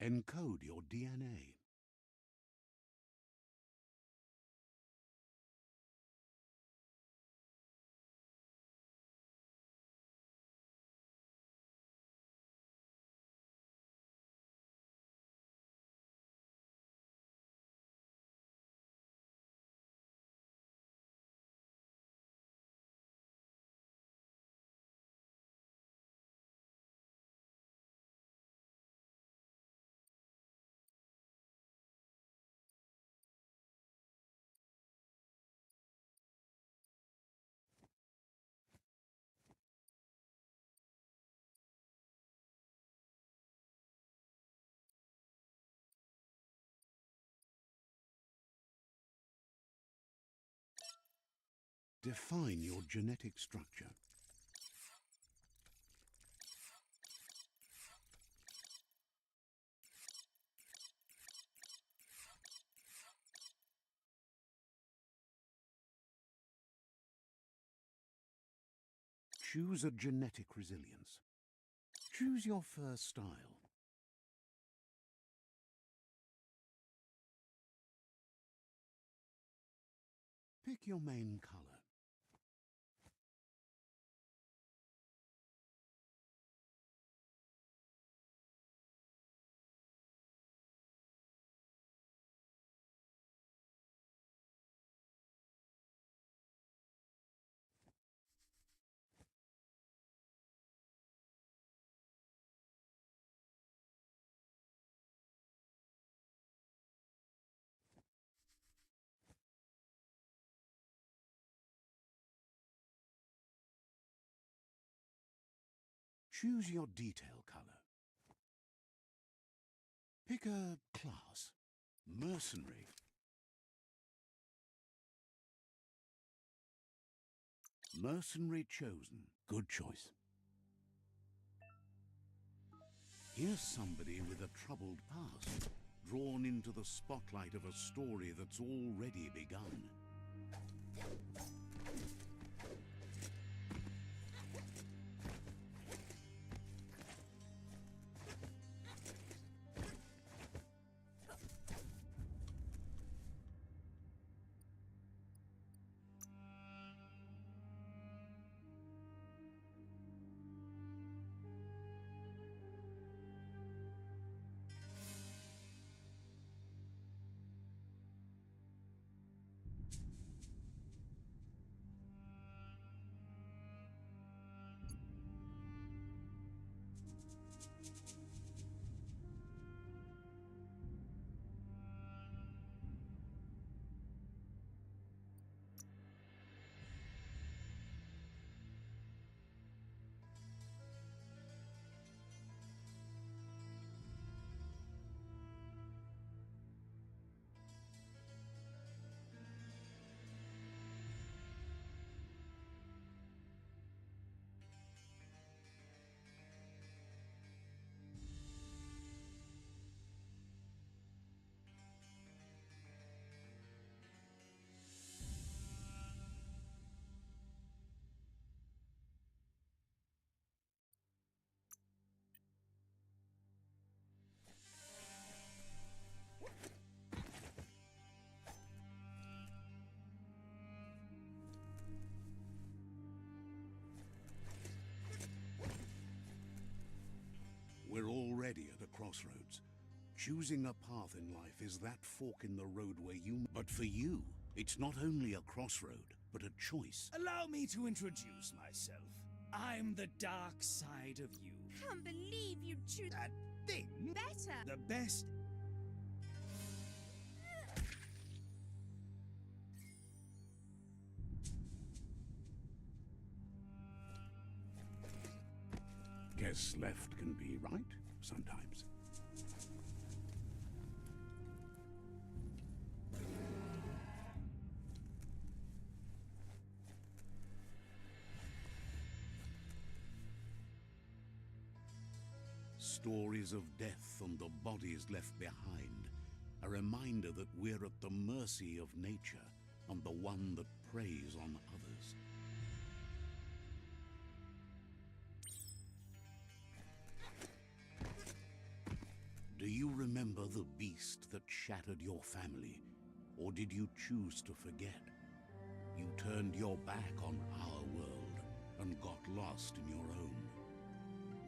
Encode your DNA. Define your genetic structure. Choose a genetic resilience. Choose your fur style. Pick your main color. Choose your detail color. Pick a class. Mercenary. Mercenary chosen. Good choice. Here's somebody with a troubled past, drawn into the spotlight of a story that's already begun. We're already at a crossroads. Choosing a path in life is that fork in the road where you... But for you, it's not only a crossroad, but a choice. Allow me to introduce myself. I'm the dark side of you. Can't believe you choose That thing. better. The best. best left can be right sometimes. Stories of death and the bodies left behind, a reminder that we're at the mercy of nature and the one that preys on others. Do you remember the beast that shattered your family, or did you choose to forget? You turned your back on our world and got lost in your own.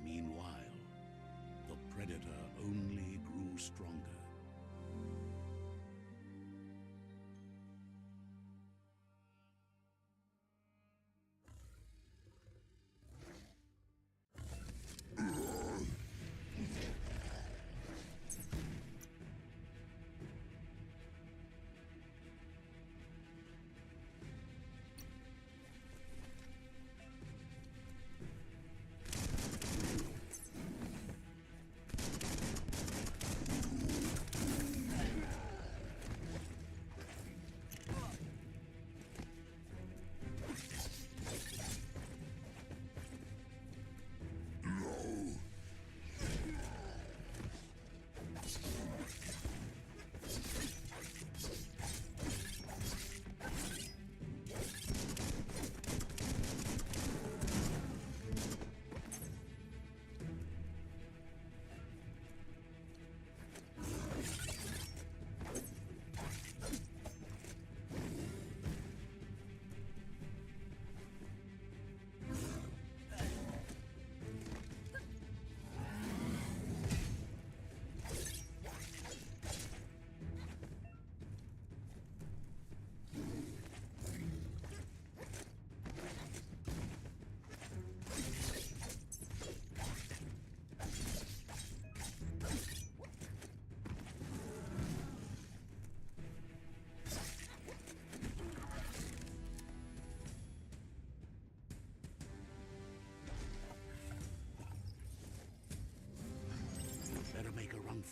Meanwhile, the predator only grew stronger.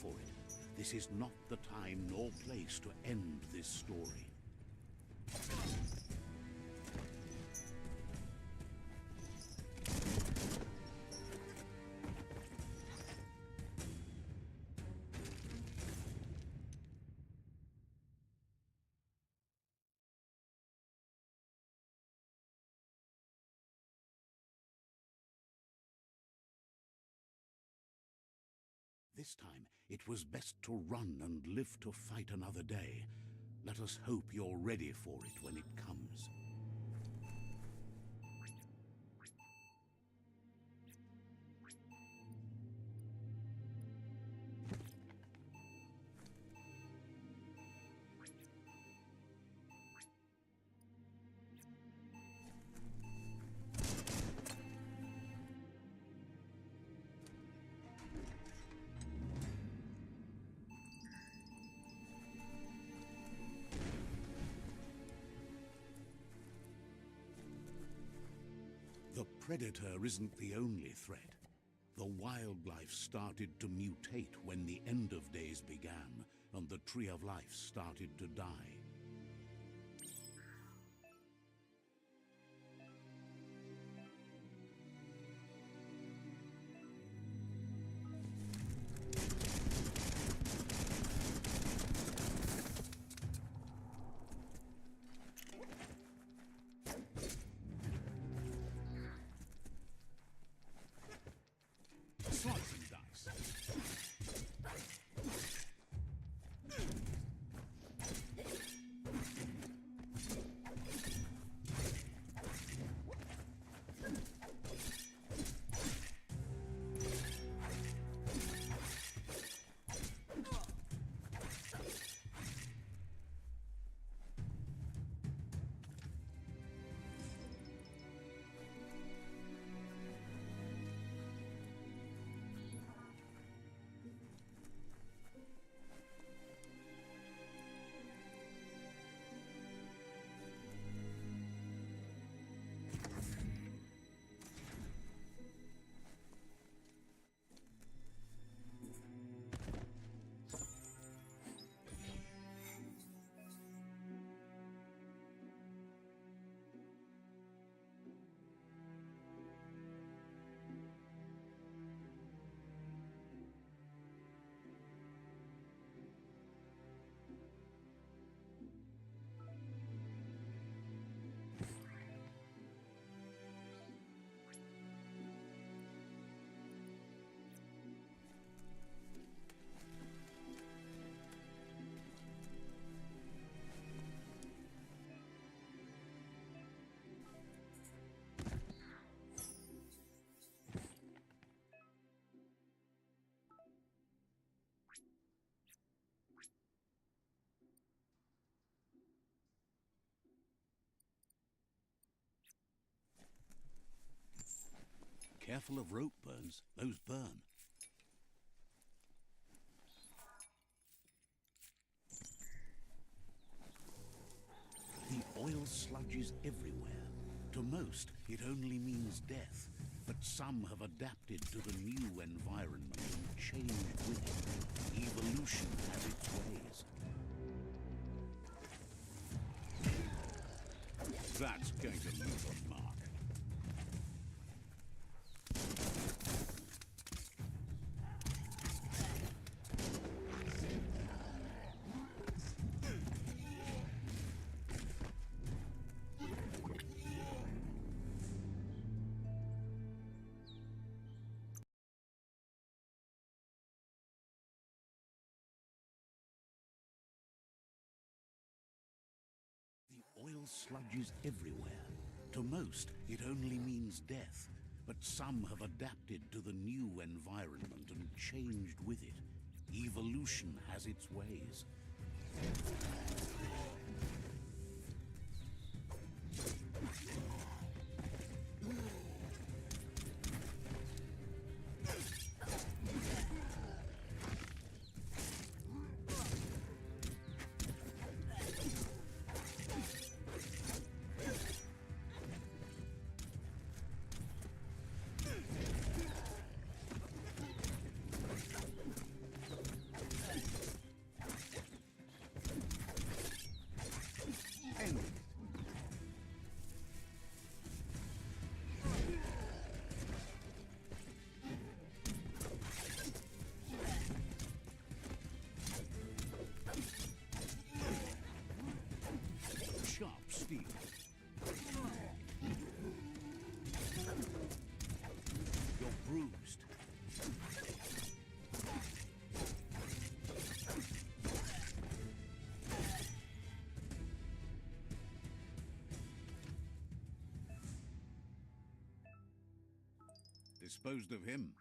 For it. This is not the time nor place to end this story. This time, it was best to run and live to fight another day. Let us hope you're ready for it when it comes. The predator isn't the only threat. The wildlife started to mutate when the end of days began, and the tree of life started to die. Slicing dice. Careful of rope burns. Those burn. The oil sludges everywhere. To most, it only means death. But some have adapted to the new environment and changed with it. Evolution has its ways. That's going to leave a mark. Oil sludges everywhere. To most, it only means death. But some have adapted to the new environment and changed with it. Evolution has its ways. Sharp steel. You're bruised. Disposed of him.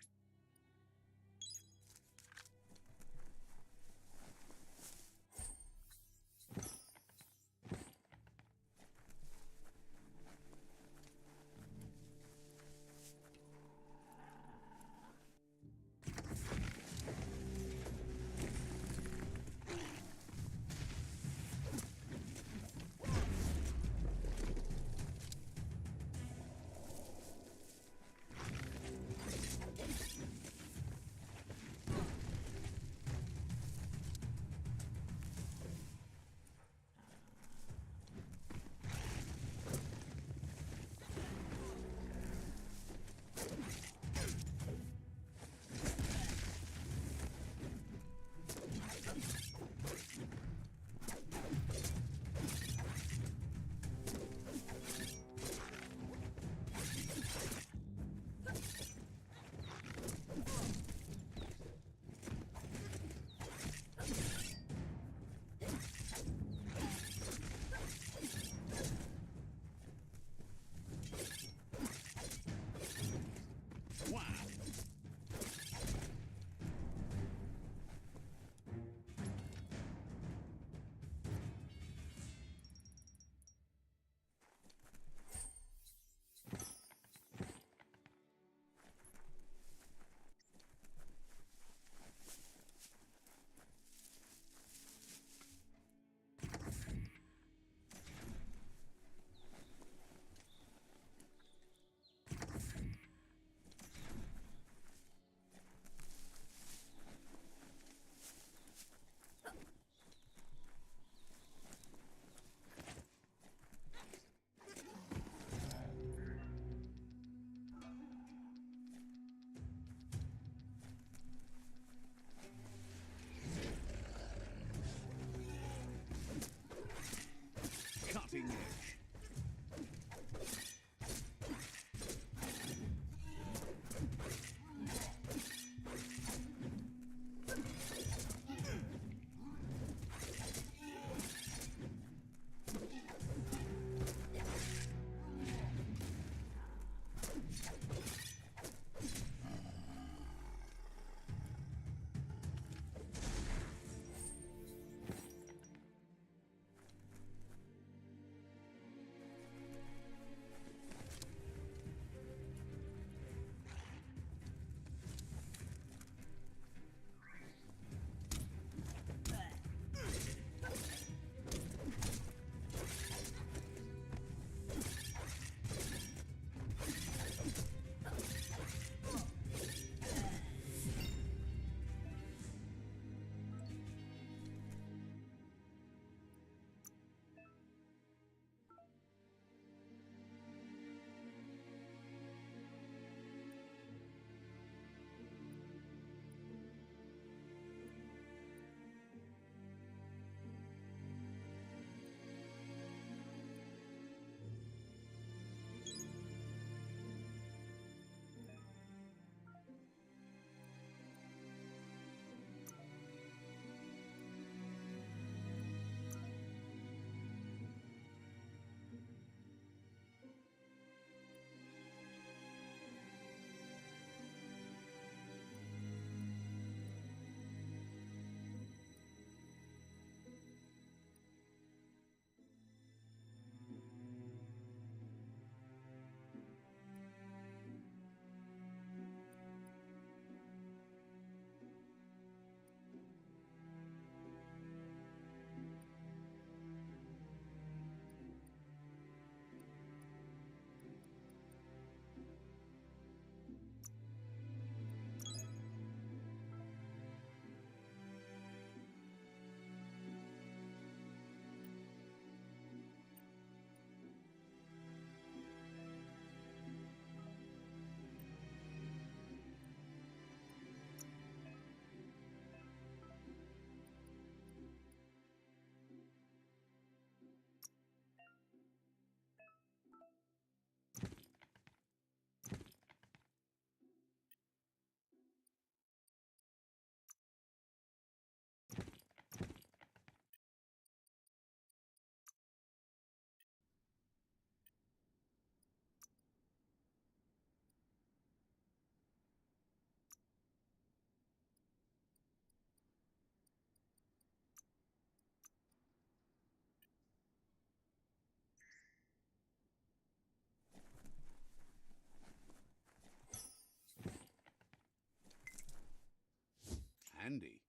handy.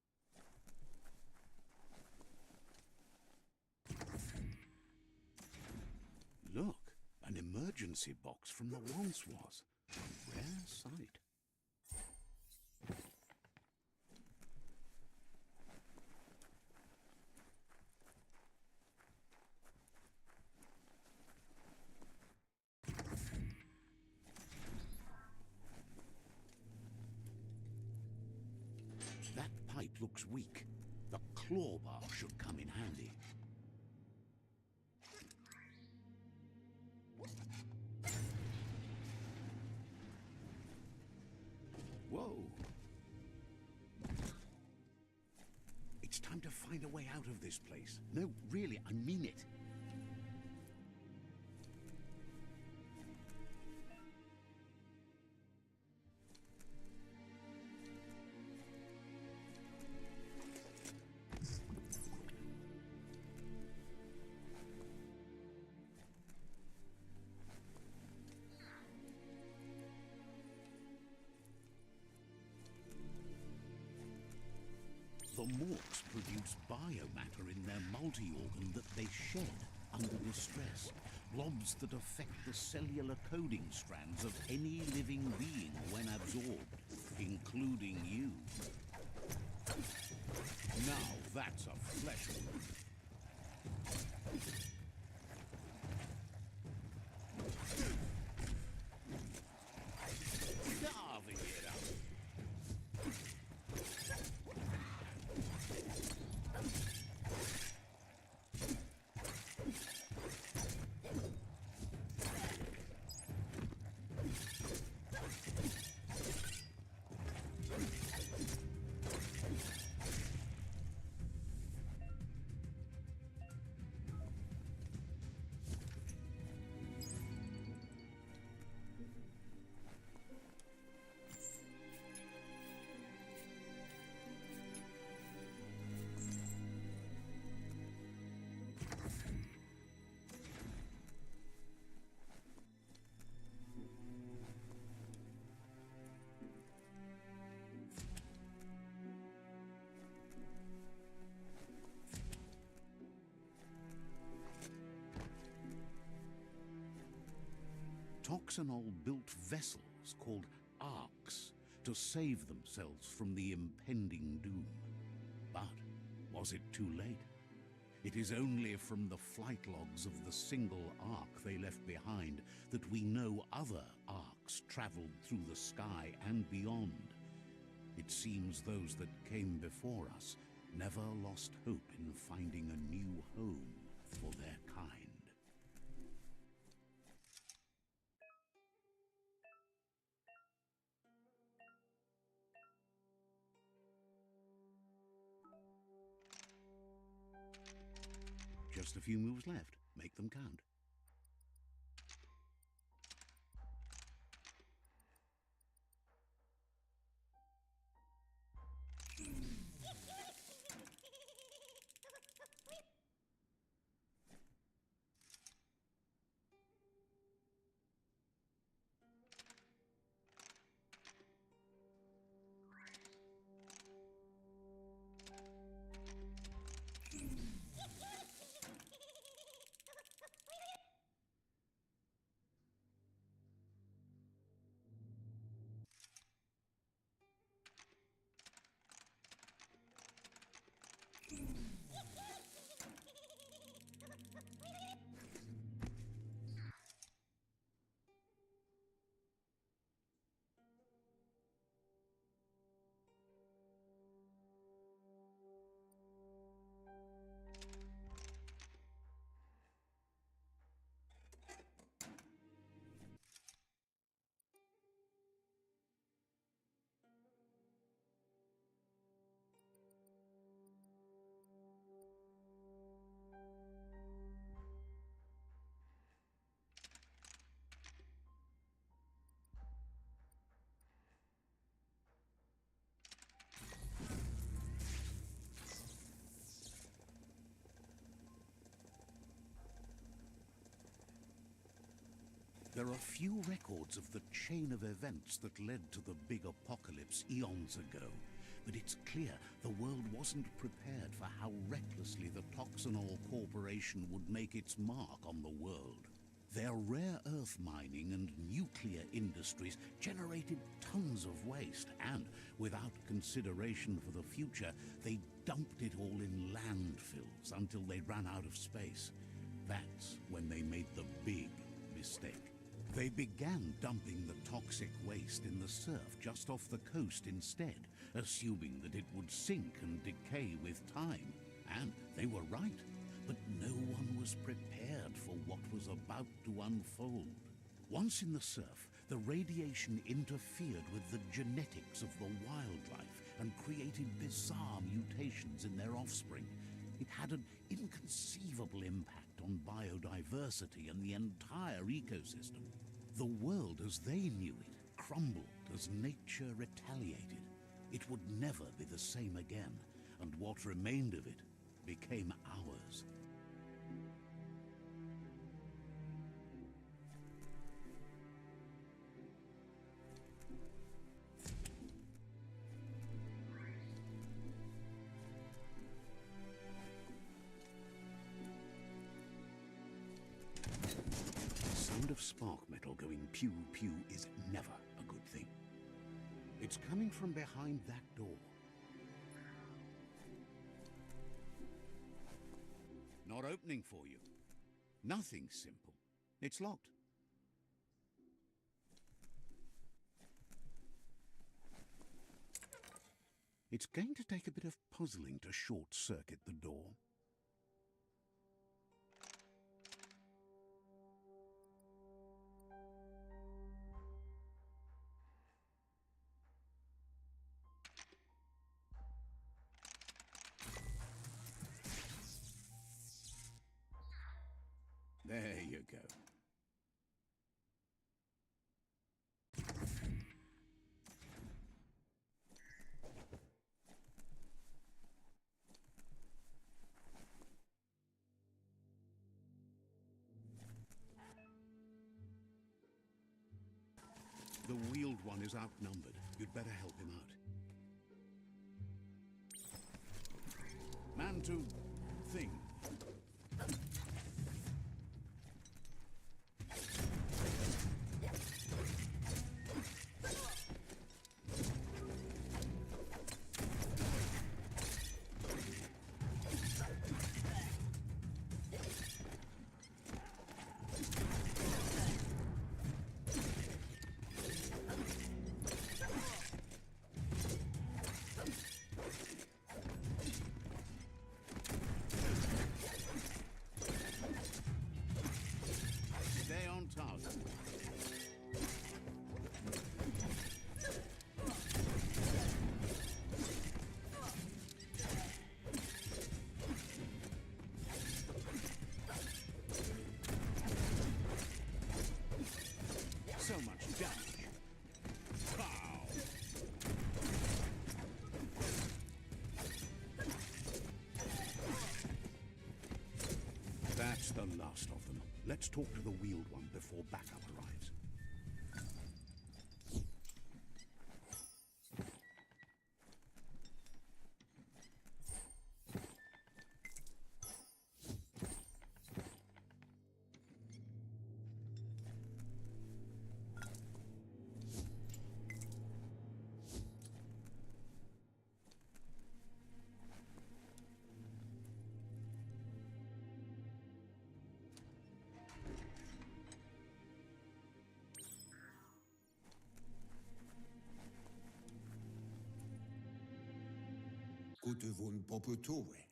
Look, an emergency box from the once was. A rare sight. That pipe looks weak. The claw bar should come in handy. Whoa. It's time to find a way out of this place. No, really, I mean it. The morks produce biomatter in their multi-organ that they shed under distress. Blobs that affect the cellular coding strands of any living being when absorbed, including you. Now that's a flesh wound. Carving it up. Toxanol built vessels called arks to save themselves from the impending doom. But was it too late? It is only from the flight logs of the single ark they left behind that we know other arks traveled through the sky and beyond. It seems those that came before us never lost hope in finding a new home for their kind. Just a few moves left. Make them count. There are few records of the chain of events that led to the big apocalypse eons ago, But it's clear the world wasn't prepared for how recklessly the Toxanol Corporation would make its mark on the world. Their rare earth mining and nuclear industries generated tons of waste, and without consideration for the future, they dumped it all in landfills until they ran out of space. That's when they made the big mistake. They began dumping the toxic waste in the surf just off the coast instead, assuming that it would sink and decay with time. And they were right. But no one was prepared for what was about to unfold. Once in the surf, the radiation interfered with the genetics of the wildlife and created bizarre mutations in their offspring. It had an inconceivable impact on biodiversity and the entire ecosystem. The world as they knew it crumbled as nature retaliated. It would never be the same again, and what remained of it became ours. The sound of spark metal going pew-pew is never a good thing. It's coming from behind that door. Not opening for you. Nothing simple. It's locked. It's going to take a bit of puzzling to short-circuit the door. There you go. The wheeled one is outnumbered. You'd better help him out. Man to thing. Stay on target. So much damage. Pow! That's the last of them. Let's talk to the wheeled one before backup arrives.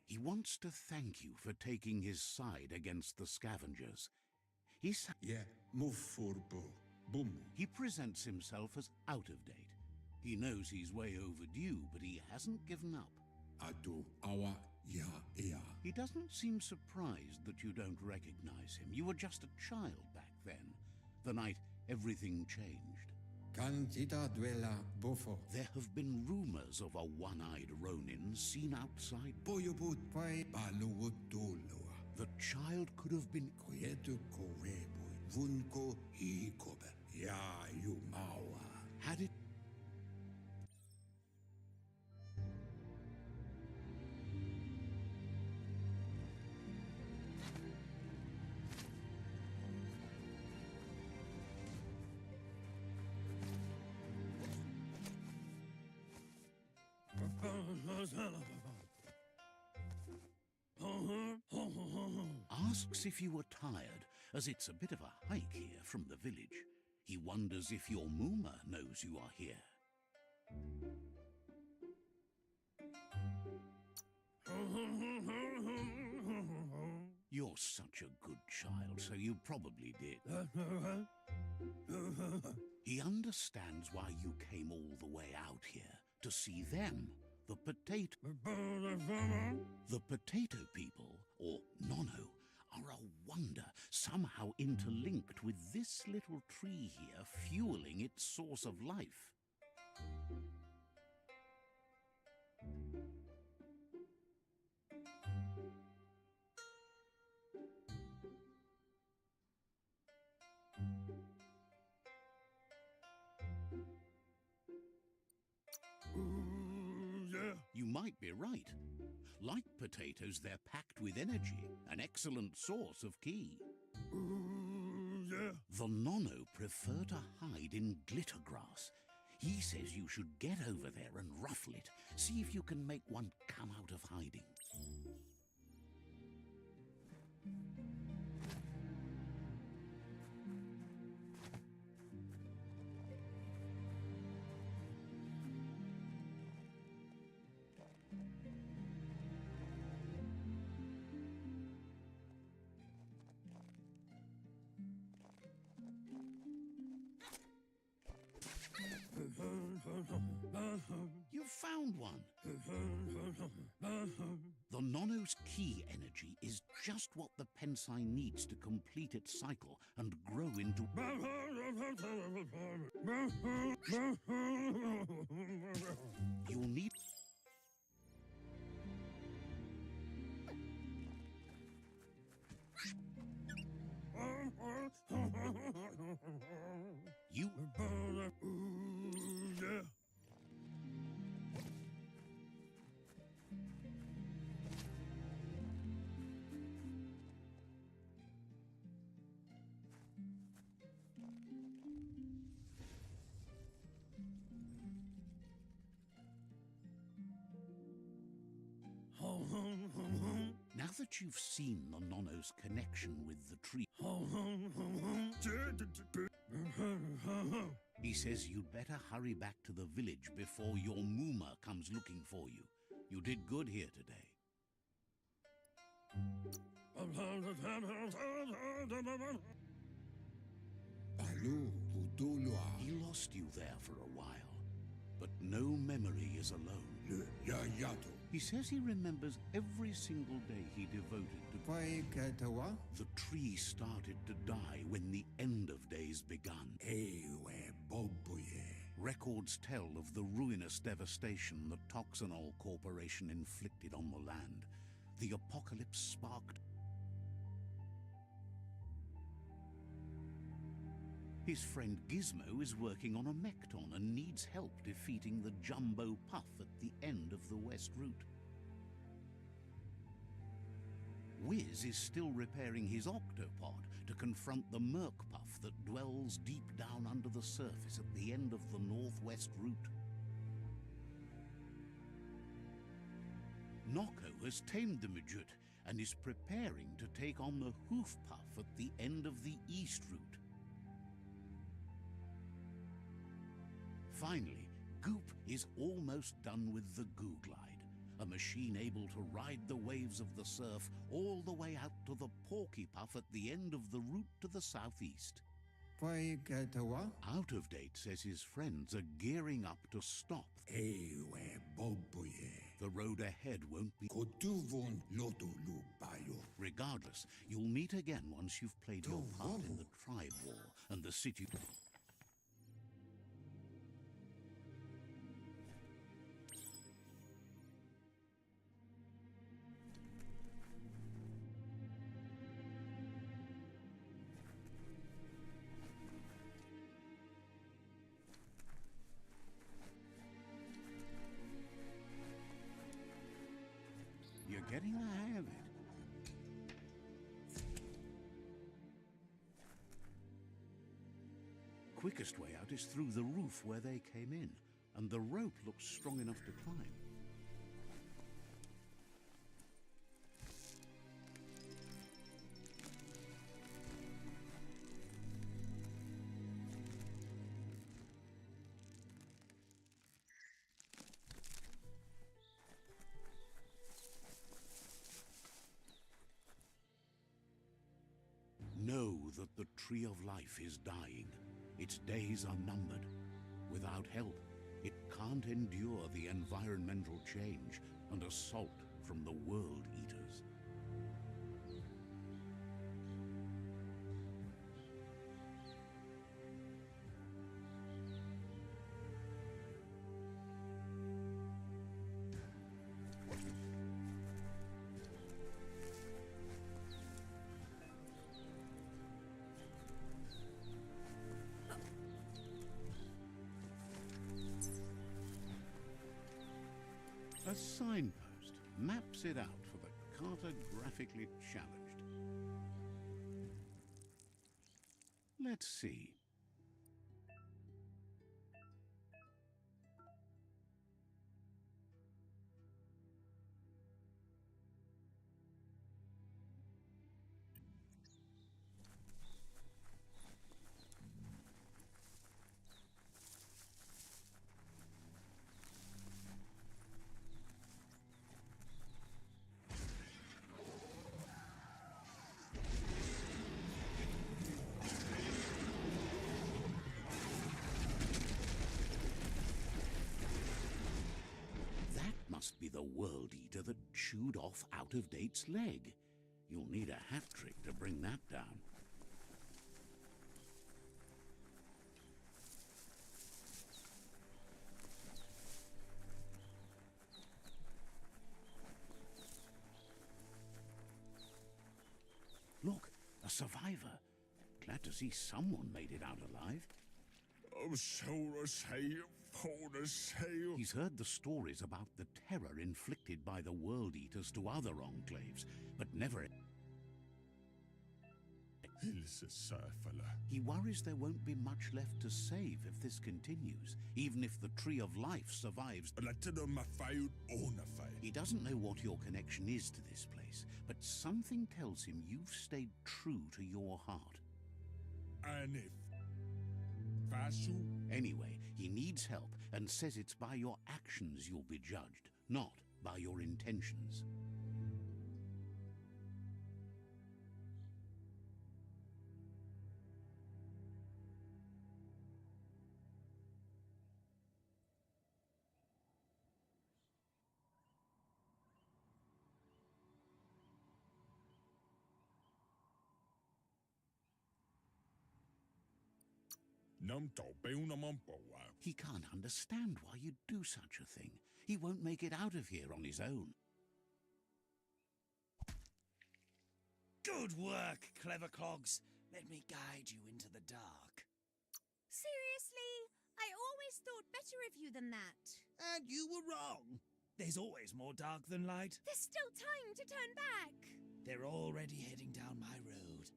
He wants to thank you for taking his side against the scavengers. He presents himself as out of date. He knows he's way overdue, but he hasn't given up. He doesn't seem surprised that you don't recognize him. You were just a child back then, the night everything changed. There have been rumors of a one-eyed Ronin seen outside. The child could have been... Had it... Asks if you were tired, as it's a bit of a hike here from the village. He wonders if your Mooma knows you are here. You're such a good child, so you probably did. He understands why you came all the way out here, to see them, the potato... The potato people, or Nono, are a wonder, somehow interlinked with this little tree here, fueling its source of life. You might be right. Like potatoes, they're packed with energy, an excellent source of ki. The Nono prefer to hide in glitter grass. He says you should get over there and ruffle it. See if you can make one come out of hiding. You found one. The Nono's ki energy is just what the Pensai needs to complete its cycle and grow into... You'll need... You... Now that you've seen the Nono's connection with the tree, he says you'd better hurry back to the village before your Mooma comes looking for you. You did good here today. He lost you there for a while, but no memory is alone. He says he remembers every single day he devoted to... The tree started to die when the end of days begun. Records tell of the ruinous devastation the Toxanol Corporation inflicted on the land. The apocalypse sparked... His friend Gizmo is working on a Mekton and needs help defeating the Jumbo Puff at the end of the West Route. Wiz is still repairing his Octopod to confront the Merc Puff that dwells deep down under the surface at the end of the Northwest Route. Noko has tamed the Majut and is preparing to take on the Hoof Puff at the end of the East Route. Finally, Goop is almost done with the Goo Glide, a machine able to ride the waves of the surf all the way out to the Porky Puff at the end of the route to the southeast. Out of Date says his friends are gearing up to stop. The road ahead won't be... Regardless, you'll meet again once you've played your part in the Tribe War and the city... You're getting the hang of it. Quickest way out is through the roof where they came in, and the rope looks strong enough to climb. Tree of Life is dying. Its days are numbered. Without help, it can't endure the environmental change and assault from the World Eaters. A signpost maps it out for the cartographically challenged. Let's see. Must be the World Eater that chewed off Out-of-Date's leg. You'll need a hat trick to bring that down. Look, a survivor. Glad to see someone made it out alive. I'm sorry to say, He's heard the stories about the terror inflicted by the World Eaters to other enclaves, but never... He worries there won't be much left to save if this continues, even if the Tree of Life survives. He doesn't know what your connection is to this place, but something tells him you've stayed true to your heart. And if Anyway, he needs help and says it's by your actions you'll be judged, not by your intentions. He can't understand why you'd do such a thing. He won't make it out of here on his own. Good work, clever clogs. Let me guide you into the dark. Seriously? I always thought better of you than that. And you were wrong. There's always more dark than light. There's still time to turn back. They're already heading down my road.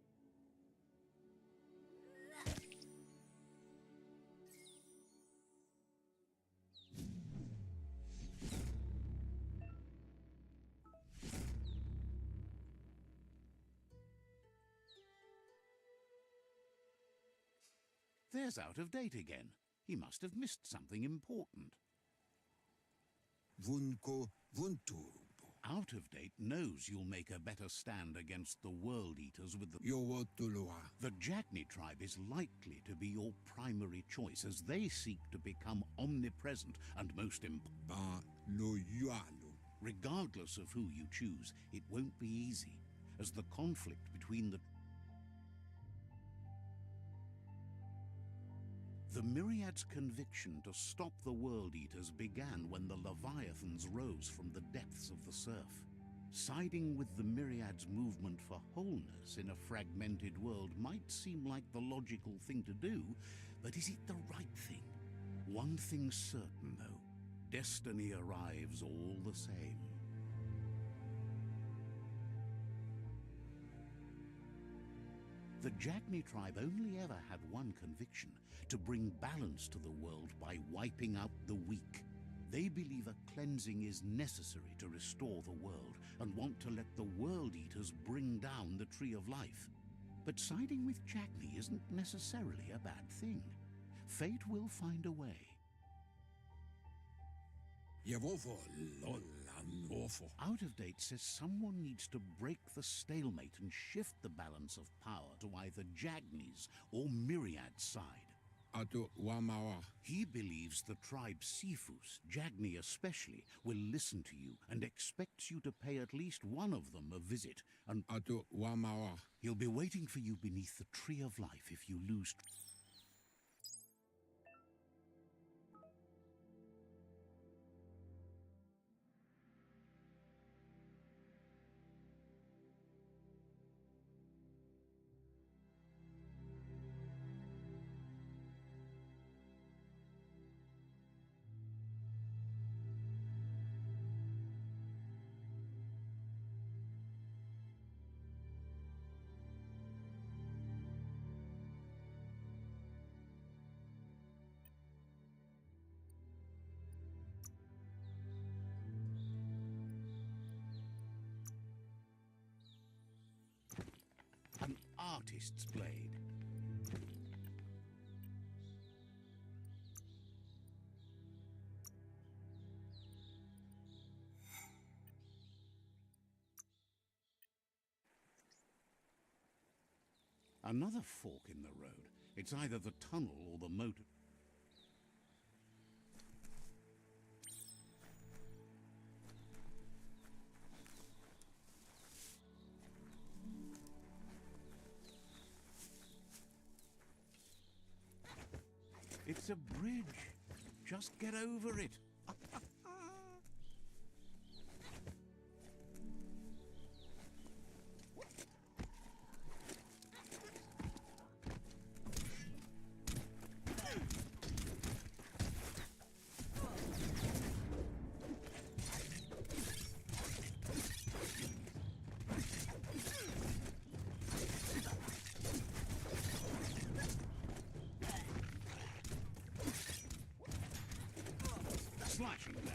There's Out-of-Date again. He must have missed something important. Out-of-Date knows you'll make a better stand against the World Eaters with the... The Jagni tribe is likely to be your primary choice as they seek to become omnipresent and most important. Regardless of who you choose, it won't be easy, as the conflict between the... The Myriad's conviction to stop the World Eaters began when the Leviathans rose from the depths of the surf. Siding with the Myriad's movement for wholeness in a fragmented world might seem like the logical thing to do, but is it the right thing? One thing's certain, though. Destiny arrives all the same. The Jagni tribe only ever had one conviction: to bring balance to the world by wiping out the weak. They believe a cleansing is necessary to restore the world and want to let the World Eaters bring down the Tree of Life. But siding with Jagni isn't necessarily a bad thing. Fate will find a way. awful. Out of Date says someone needs to break the stalemate and shift the balance of power to either Jagni's or Myriad's side. Atu Wamawa. He believes the tribe Sifus, Jagni especially, will listen to you and expects you to pay at least one of them a visit, and Atu Wamawa. he'll be waiting for you beneath the Tree of Life if you lose. An artist's blade. Another fork in the road. It's either the tunnel or the motor. It's a bridge. Just get over it. Slashing dash.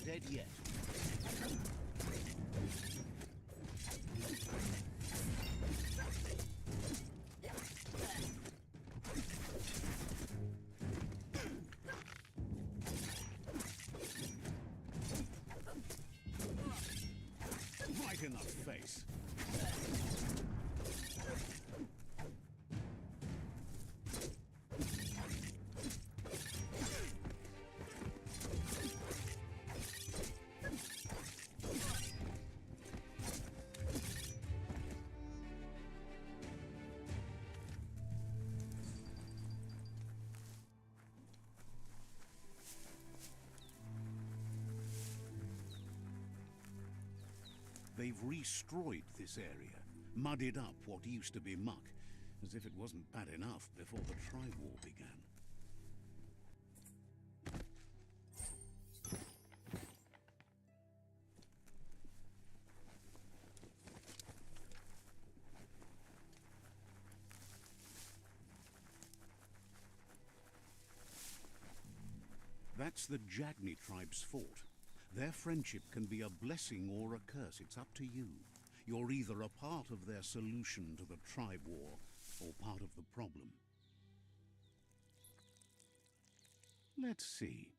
Dead yet. Right in the face. They've destroyed this area, muddied up what used to be muck, as if it wasn't bad enough before the Tribe War began. That's the Jagni tribe's fort. Their friendship can be a blessing or a curse. It's up to you. You're either a part of their solution to the tribe war or part of the problem. Let's see.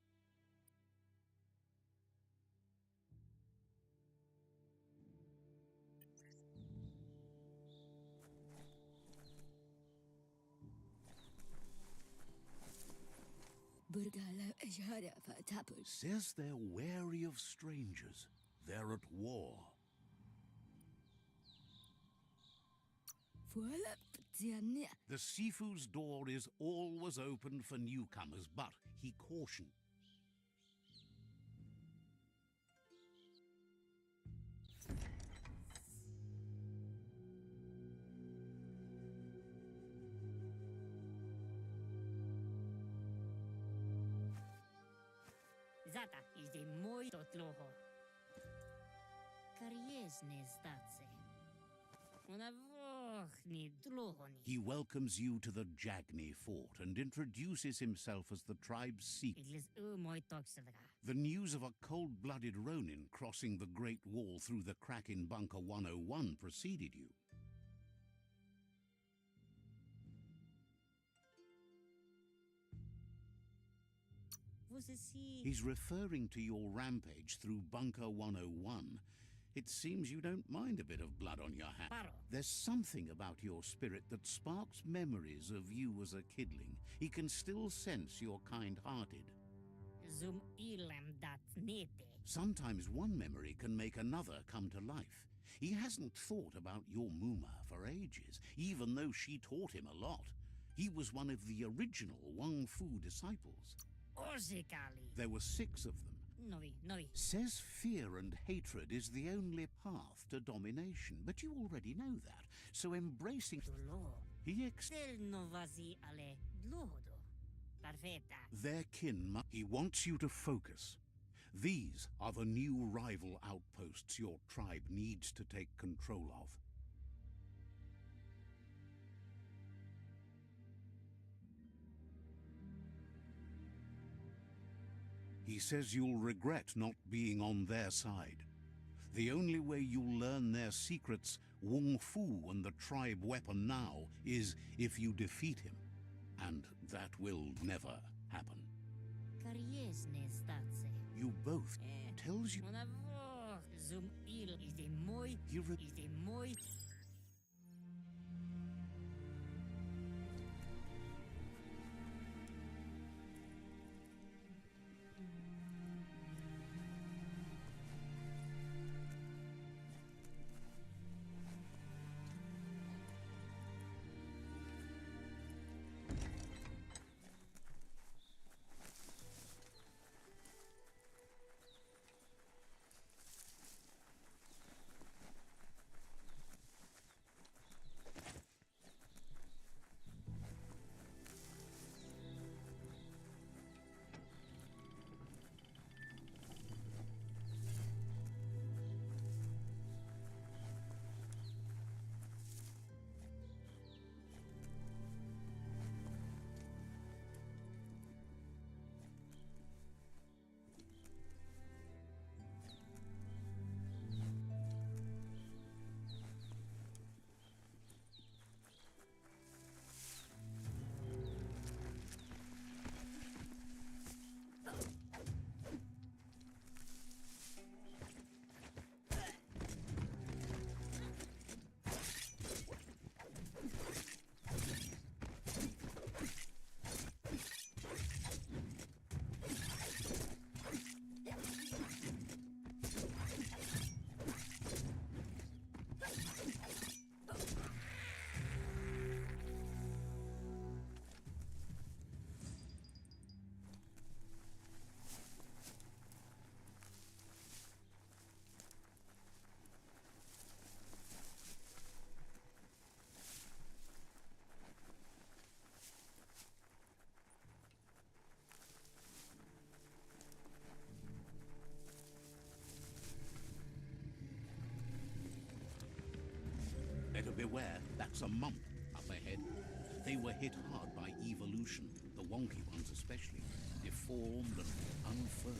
Says they're wary of strangers. They're at war. The Sifu's door is always open for newcomers, but he cautioned. Ide moj to tloho. Karjesne stace. Ona vohni tlohoni. He welcomes you to the Jagni fort and introduces himself as the tribe's secret. Iglis moj toksadra. The news of a cold-blooded Ronin crossing the Great Wall through the crack in Bunker 101 preceded you. Você se... He's referring to your rampage through Bunker 101. It seems you don't mind a bit of blood on your hands. Paro. There's something about your spirit that sparks memories of you as a kidling. He can still sense you're kind-hearted. Zum ilem dat nete. Sometimes one memory can make another come to life. He hasn't thought about your Muma for ages, even though she taught him a lot. He was one of the original Wang Fu disciples. Orzekali. There were 6 of them. Novi. Says fear and hatred is the only path to domination, but you already know that. So embracing... Dolo. He Del novazi ale dlohodo. Perfetta. Their kin. He wants you to focus. These are the new rival outposts your tribe needs to take control of. He says you'll regret not being on their side. The only way you'll learn their secrets, Wung Fu and the tribe weapon now, is if you defeat him. And that will never happen. Karjesne stace. You both tells you... Ona voh. Zum il. Ide moj. He re- Ide moj. Better beware, that's a mump up ahead. They were hit hard by evolution, the wonky ones especially, deformed and unfurled.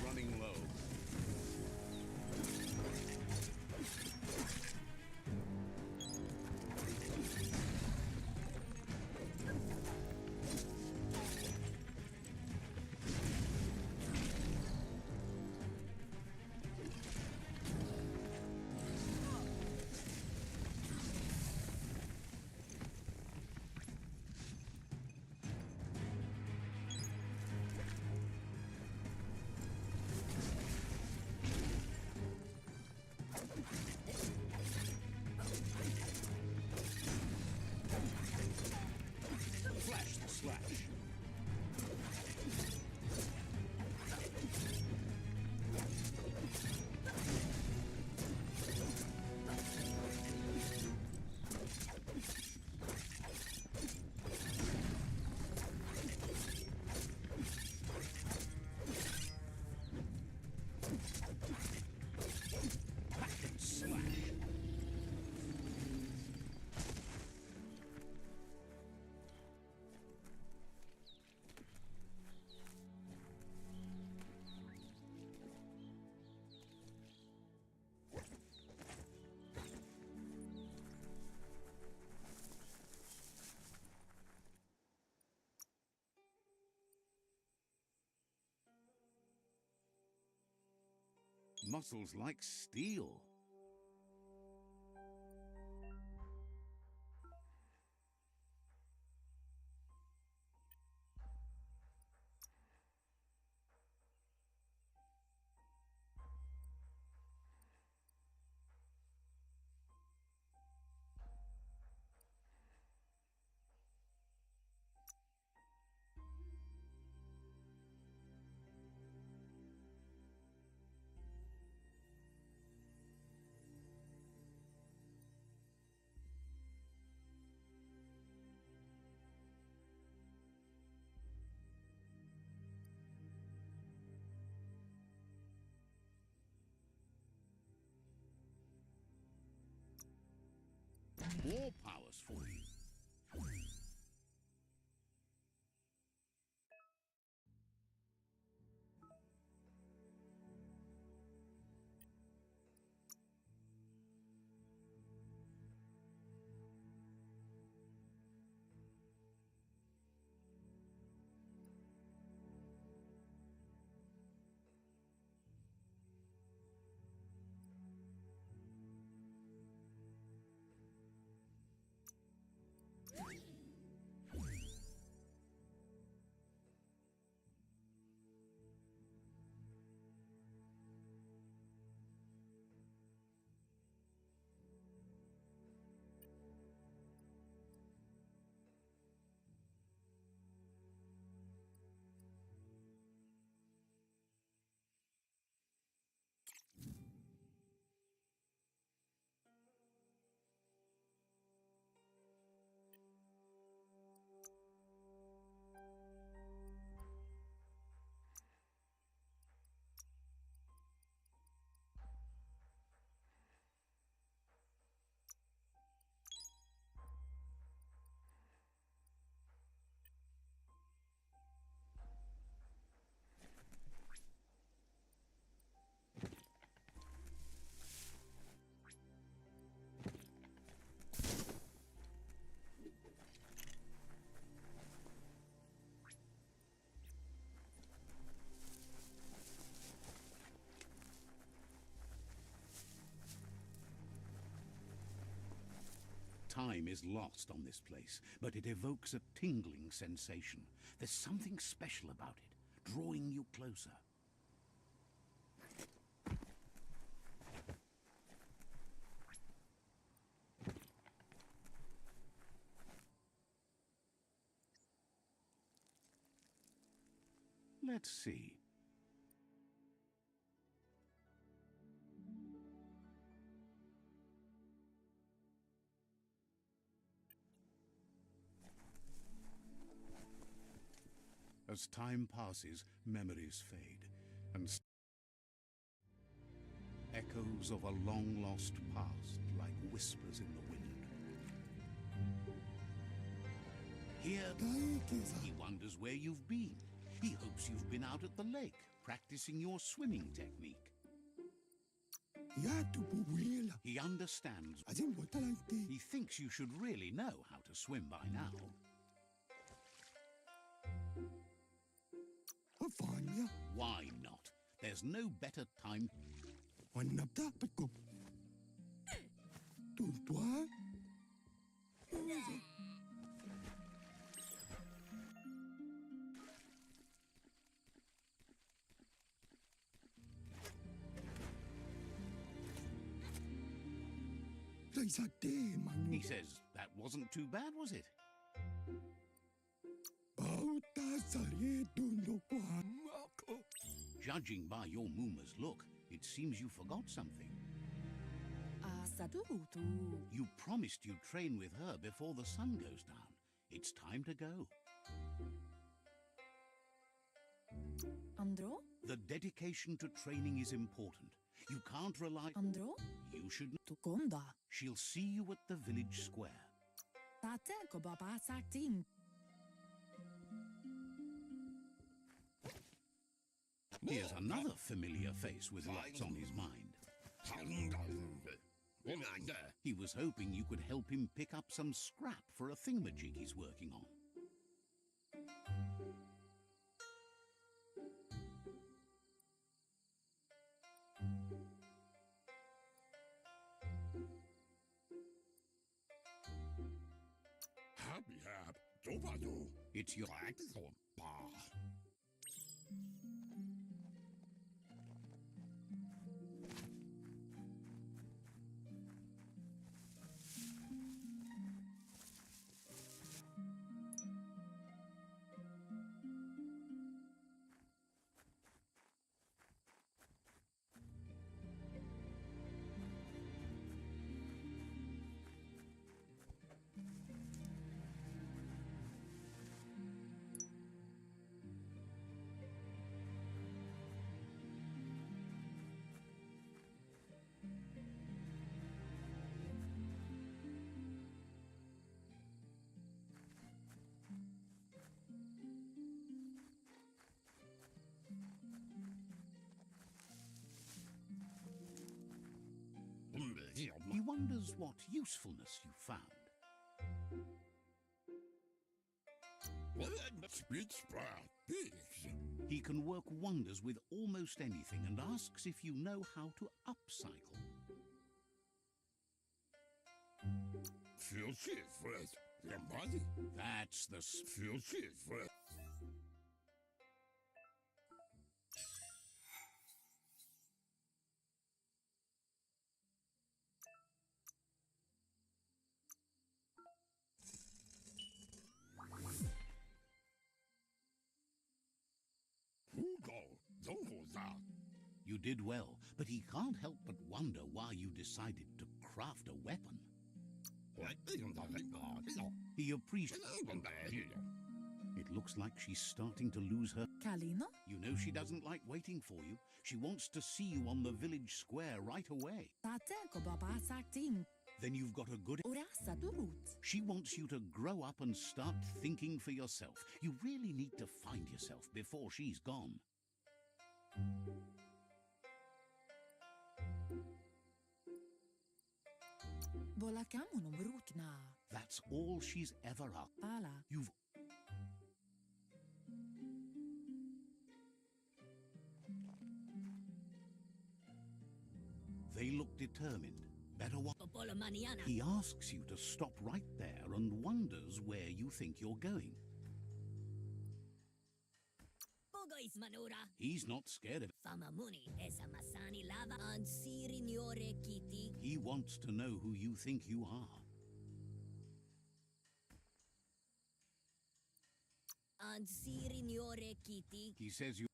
Running low. muscles like steel. More powers for you. Time is lost on this place, but it evokes a tingling sensation. There's something special about it, drawing you closer. Let's see. As time passes, memories fade, and echoes of a long-lost past like whispers in the wind. Here, he wonders where you've been. He hopes you've been out at the lake, practicing your swimming technique. He understands. He thinks you should really know how to swim by now. Why not? There's no better time. He says, that wasn't too bad, was it? Judging by your Muma's look, it seems you forgot something. You promised you'd train with her before the sun goes down. It's time to go. Andro? The dedication to training is important. You can't rely... Andro? You should... Tukonda. She'll see you at the village square. Tate ko baba sakting. Here's another familiar face with lots on his mind. He was hoping you could help him pick up some scrap for a thingamajig he's working on. It's your... He wonders what usefulness you found. He can work wonders with almost anything and asks if you know how to upcycle. That's the... You did well, but he can't help but wonder why you decided to craft a weapon. He appreciates... It looks like she's starting to lose her... Kalino? You know she doesn't like waiting for you. She wants to see you on the village square right away. Tate ko babasa ting. Then you've got a good... Urasa turut. She wants you to grow up and start thinking for yourself. You really need to find yourself before she's gone. Bolakamu no brutna. That's all she's ever up. Pala. You've... They look determined. Better what? He asks you to stop right there and wonders where you think you're going. He's not scared of it. He wants to know who you think you are. He says you...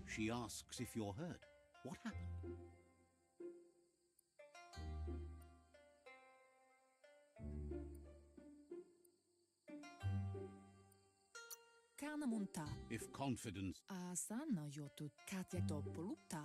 She asks if you're hurt. What happened? Kana munta. If confidence... Asana yotu katya to poluta.